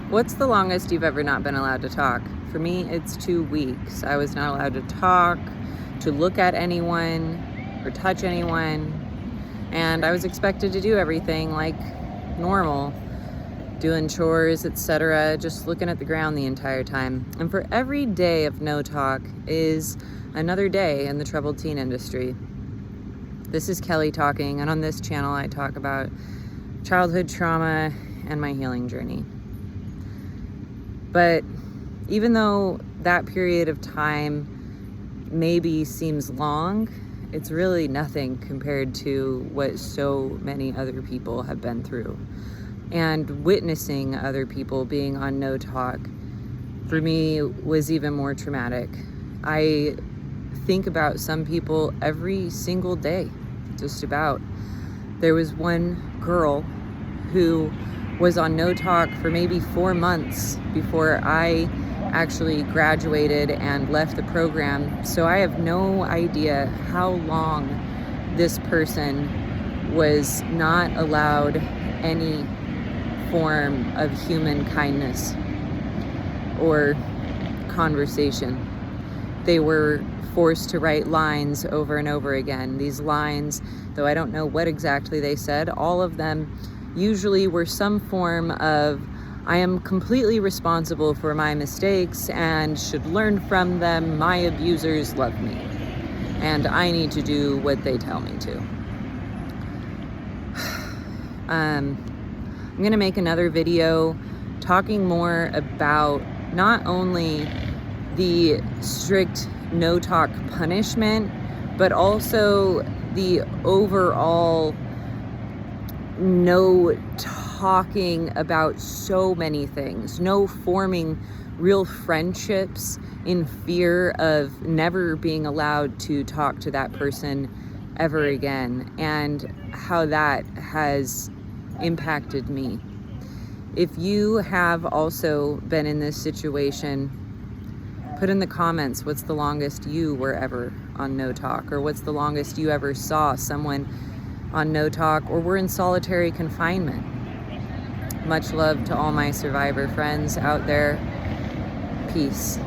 What's the longest you've ever not been allowed to talk? For me, it's 2 weeks. I was not allowed to talk, to look at anyone, or touch anyone. And I was expected to do everything like normal, doing chores, etc., just looking at the ground the entire time. And for every day of no talk is another day in the troubled teen industry. This is Kelly talking, and on this channel I talk about childhood trauma and my healing journey. But even though that period of time maybe seems long, it's really nothing compared to what so many other people have been through. And witnessing other people being on no talk, for me, was even more traumatic. I think about some people every single day, just about. There was one girl who was on no talk for maybe 4 months before I actually graduated and left the program. So I have no idea how long this person was not allowed any form of human kindness or conversation. They were forced to write lines over and over again. These lines, though I don't know what exactly they said, all of them usually were some form of, I am completely responsible for my mistakes and should learn from them. My abusers love me, and I need to do what they tell me to. I'm gonna make another video talking more about not only the strict no talk punishment, but also the overall no talking about so many things, no forming real friendships in fear of never being allowed to talk to that person ever again, and how that has impacted me. If you have also been in this situation, put in the comments what's the longest you were ever on no talk, or what's the longest you ever saw someone on no talk or were in solitary confinement. Much love to all my survivor friends out there. Peace.